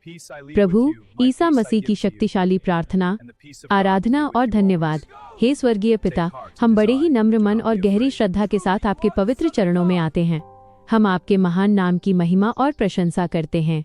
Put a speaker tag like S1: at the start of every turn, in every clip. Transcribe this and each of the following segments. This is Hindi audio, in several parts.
S1: प्रभु ईसा मसीह की शक्तिशाली प्रार्थना, आराधना और धन्यवाद। हे स्वर्गीय पिता, हम बड़े ही नम्र मन और गहरी श्रद्धा के साथ आपके पवित्र चरणों में आते हैं। हम आपके महान नाम की महिमा और प्रशंसा करते हैं।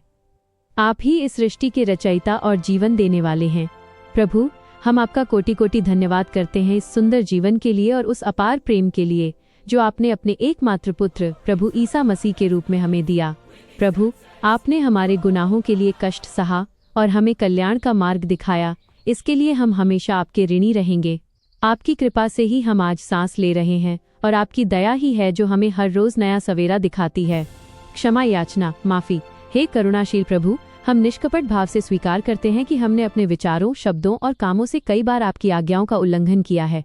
S1: आप ही इस सृष्टि के रचयिता और जीवन देने वाले हैं। प्रभु, हम आपका कोटि कोटि धन्यवाद करते हैं इस सुंदर जीवन के लिए और उस अपार प्रेम के लिए जो आपने अपने एकमात्र पुत्र प्रभु ईसा मसीह के रूप में हमें दिया। प्रभु, आपने हमारे गुनाहों के लिए कष्ट सहा और हमें कल्याण का मार्ग दिखाया। इसके लिए हम हमेशा आपके ऋणी रहेंगे। आपकी कृपा से ही हम आज सांस ले रहे हैं और आपकी दया ही है जो हमें हर रोज नया सवेरा दिखाती है। क्षमा याचना, माफी। हे करुणाशील प्रभु, हम निष्कपट भाव से स्वीकार करते हैं कि हमने अपने विचारों, शब्दों और कामों से कई बार आपकी आज्ञाओं का उल्लंघन किया है।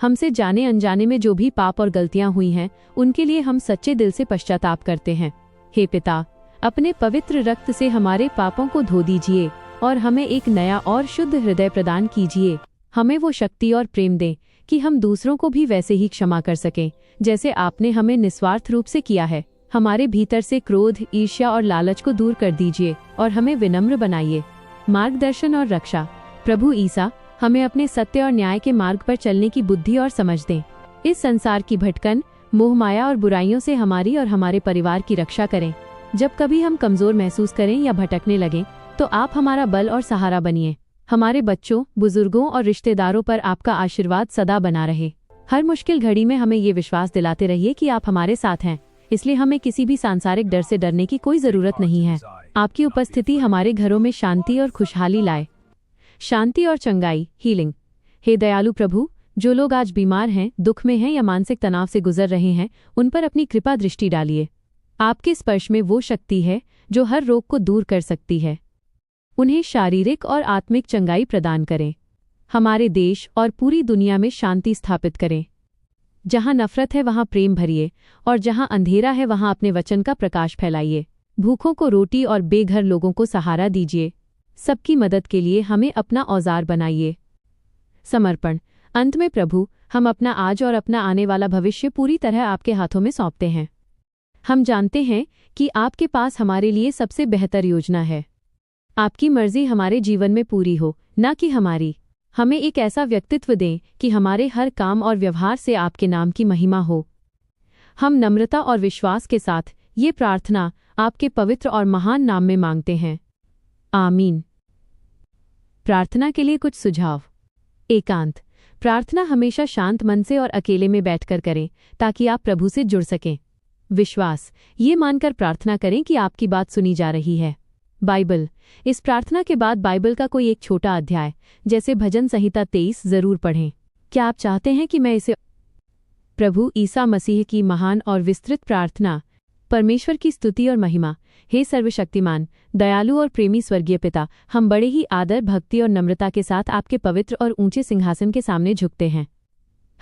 S1: हमसे जाने अनजाने में जो भी पाप और गलतियां हुई हैं, उनके लिए हम सच्चे दिल से पश्चाताप करते हैं। हे पिता, अपने पवित्र रक्त से हमारे पापों को धो दीजिए और हमें एक नया और शुद्ध हृदय प्रदान कीजिए। हमें वो शक्ति और प्रेम दें कि हम दूसरों को भी वैसे ही क्षमा कर सकें जैसे आपने हमें निस्वार्थ रूप से किया है। हमारे भीतर से क्रोध, ईर्ष्या और लालच को दूर कर दीजिए और हमें विनम्र बनाइए। मार्गदर्शन और रक्षा। प्रभु ईसा, हमें अपने सत्य और न्याय के मार्ग पर चलने की बुद्धि और समझ दें। इस संसार की भटकन, मोह माया और बुराइयों से हमारी और हमारे परिवार की रक्षा करें। जब कभी हम कमजोर महसूस करें या भटकने लगें, तो आप हमारा बल और सहारा बनिए। हमारे बच्चों, बुजुर्गों और रिश्तेदारों पर आपका आशीर्वाद सदा बना रहे। हर मुश्किल घड़ी में हमें ये विश्वास दिलाते रहिए कि आप हमारे साथ हैं, इसलिए हमें किसी भी सांसारिक डर से डरने की कोई जरूरत नहीं है। आपकी उपस्थिति हमारे घरों में शांति और खुशहाली लाए। शांति और चंगाई, हीलिंग। हे दयालु प्रभु, जो लोग आज बीमार हैं, दुख में हैं या मानसिक तनाव से गुजर रहे हैं, उन पर अपनी कृपा दृष्टि डालिए। आपके स्पर्श में वो शक्ति है जो हर रोग को दूर कर सकती है। उन्हें शारीरिक और आत्मिक चंगाई प्रदान करें। हमारे देश और पूरी दुनिया में शांति स्थापित करें। जहां नफरत है वहां प्रेम भरिए और जहां अंधेरा है वहां अपने वचन का प्रकाश फैलाइए। भूखों को रोटी और बेघर लोगों को सहारा दीजिए। सबकी मदद के लिए हमें अपना औजार बनाइए। समर्पण। अंत में प्रभु, हम अपना आज और अपना आने वाला भविष्य पूरी तरह आपके हाथों में सौंपते हैं। हम जानते हैं कि आपके पास हमारे लिए सबसे बेहतर योजना है। आपकी मर्जी हमारे जीवन में पूरी हो, न कि हमारी। हमें एक ऐसा व्यक्तित्व दें कि हमारे हर काम और व्यवहार से आपके नाम की महिमा हो। हम नम्रता और विश्वास के साथ ये प्रार्थना आपके पवित्र और महान नाम में मांगते हैं। आमीन। प्रार्थना के लिए कुछ सुझाव। एकांत। प्रार्थना हमेशा शांत मन से और अकेले में बैठकर करें ताकि आप प्रभु से जुड़ सकें। विश्वास। ये मानकर प्रार्थना करें कि आपकी बात सुनी जा रही है। बाइबल। इस प्रार्थना के बाद बाइबल का कोई एक छोटा अध्याय, जैसे भजन संहिता 23, जरूर पढ़ें। क्या आप चाहते हैं कि मैं इसे? प्रभु ईसा मसीह की महान और विस्तृत प्रार्थना। परमेश्वर की स्तुति और महिमा। हे सर्वशक्तिमान, दयालु और प्रेमी स्वर्गीय पिता, हम बड़े ही आदर, भक्ति और नम्रता के साथ आपके पवित्र और ऊंचे सिंहासन के सामने झुकते हैं।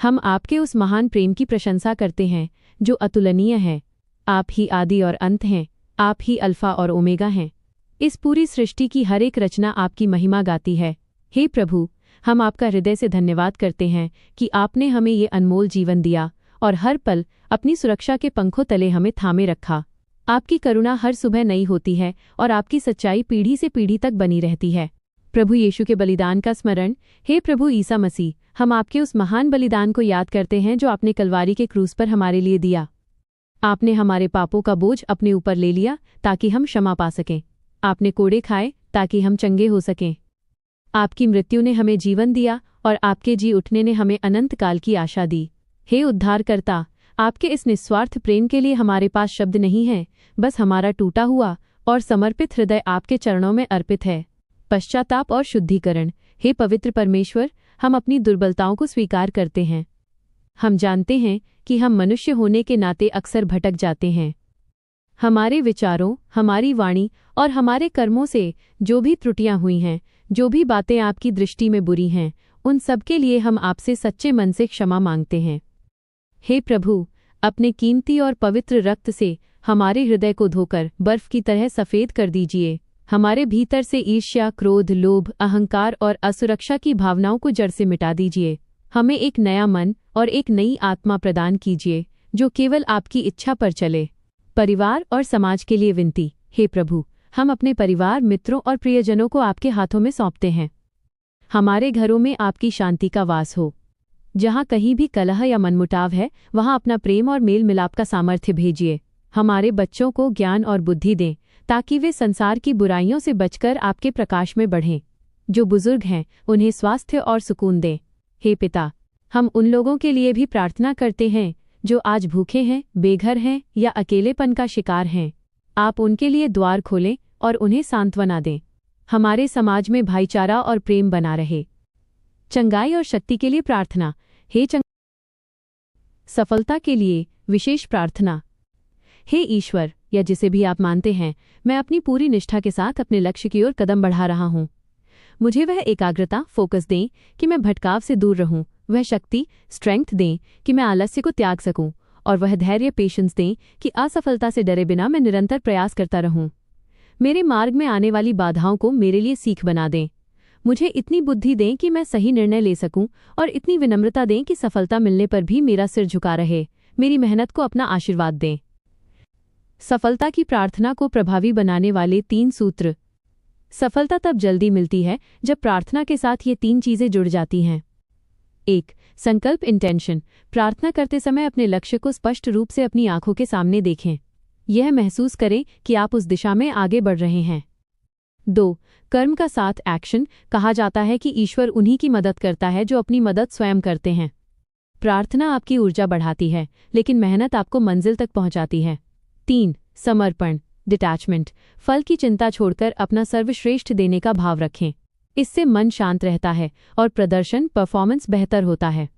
S1: हम आपके उस महान प्रेम की प्रशंसा करते हैं जो अतुलनीय है। आप ही आदि और अंत हैं। आप ही अल्फा और ओमेगा हैं। इस पूरी सृष्टि की हर एक रचना आपकी महिमा गाती है। हे प्रभु, हम आपका हृदय से धन्यवाद करते हैं कि आपने हमें ये अनमोल जीवन दिया और हर पल अपनी सुरक्षा के पंखों तले हमें थामे रखा। आपकी करुणा हर सुबह नई होती है और आपकी सच्चाई पीढ़ी से पीढ़ी तक बनी रहती है। प्रभु यीशु के बलिदान का स्मरण। हे प्रभु ईसा मसीह, हम आपके उस महान बलिदान को याद करते हैं जो आपने कलवारी के क्रूस पर हमारे लिए दिया। आपने हमारे पापों का बोझ अपने ऊपर ले लिया ताकि हम क्षमा पा सकें। आपने कोड़े खाए ताकि हम चंगे हो सकें। आपकी मृत्यु ने हमें जीवन दिया और आपके जी उठने ने हमें अनंत काल की आशा दी। हे उद्धारकर्ता, आपके इस निस्वार्थ प्रेम के लिए हमारे पास शब्द नहीं है। बस हमारा टूटा हुआ और समर्पित हृदय आपके चरणों में अर्पित है। पश्चाताप और शुद्धिकरण। हे पवित्र परमेश्वर, हम अपनी दुर्बलताओं को स्वीकार करते हैं। हम जानते हैं कि हम मनुष्य होने के नाते अक्सर भटक जाते हैं। हमारे विचारों, हमारी वाणी और हमारे कर्मों से जो भी त्रुटियां हुई हैं, जो भी बातें आपकी दृष्टि में बुरी हैं, उन सब के लिए हम आपसे सच्चे मन से क्षमा मांगते हैं। हे प्रभु, अपने कीमती और पवित्र रक्त से हमारे हृदय को धोकर बर्फ की तरह सफेद कर दीजिए। हमारे भीतर से ईर्ष्या, क्रोध, लोभ, अहंकार और असुरक्षा की भावनाओं को जड़ से मिटा दीजिए। हमें एक नया मन और एक नई आत्मा प्रदान कीजिए जो केवल आपकी इच्छा पर चले। परिवार और समाज के लिए विनती। हे प्रभु, हम अपने परिवार, मित्रों और प्रियजनों को आपके हाथों में सौंपते हैं। हमारे घरों में आपकी शांति का वास हो। जहाँ कहीं भी कलह या मनमुटाव है, वहाँ अपना प्रेम और मेल मिलाप का सामर्थ्य भेजिए। हमारे बच्चों को ज्ञान और बुद्धि दें, ताकि वे संसार की बुराइयों से बचकर आपके प्रकाश में बढ़ें। जो बुजुर्ग हैं, उन्हें स्वास्थ्य और सुकून दें। हे पिता, हम उन लोगों के लिए भी प्रार्थना करते हैं जो आज भूखे हैं, बेघर हैं या अकेलेपन का शिकार हैं। आप उनके लिए द्वार खोलें और उन्हें सांत्वना दें। हमारे समाज में भाईचारा और प्रेम बना रहे। चंगाई और शक्ति के लिए प्रार्थना। हे सफलता के लिए विशेष प्रार्थना। हे ईश्वर, या जिसे भी आप मानते हैं, मैं अपनी पूरी निष्ठा के साथ अपने लक्ष्य की ओर कदम बढ़ा रहा हूँ। मुझे वह एकाग्रता, फोकस दें कि मैं भटकाव से दूर रहूं, वह शक्ति, स्ट्रेंथ दें कि मैं आलस्य को त्याग सकूं, और वह धैर्य, पेशेंस दें कि असफलता से डरे बिना मैं निरंतर प्रयास करता रहूं। मेरे मार्ग में आने वाली बाधाओं को मेरे लिए सीख बना दें। मुझे इतनी बुद्धि दें कि मैं सही निर्णय ले सकूं, और इतनी विनम्रता दें कि सफलता मिलने पर भी मेरा सिर झुका रहे। मेरी मेहनत को अपना आशीर्वाद दें। सफलता की प्रार्थना को प्रभावी बनाने वाले 3 सूत्र। सफलता तब जल्दी मिलती है जब प्रार्थना के साथ ये 3 चीजें जुड़ जाती हैं। 1. संकल्प, इंटेंशन। प्रार्थना करते समय अपने लक्ष्य को स्पष्ट रूप से अपनी आंखों के सामने देखें। यह महसूस करें कि आप उस दिशा में आगे बढ़ रहे हैं। 2. कर्म का साथ, एक्शन। कहा जाता है कि ईश्वर उन्हीं की मदद करता है जो अपनी मदद स्वयं करते हैं। प्रार्थना आपकी ऊर्जा बढ़ाती है, लेकिन मेहनत आपको मंजिल तक पहुंचाती है। 3. समर्पण, डिटैचमेंट। फल की चिंता छोड़कर अपना सर्वश्रेष्ठ देने का भाव रखें। इससे मन शांत रहता है और प्रदर्शन, परफॉर्मेंस बेहतर होता है।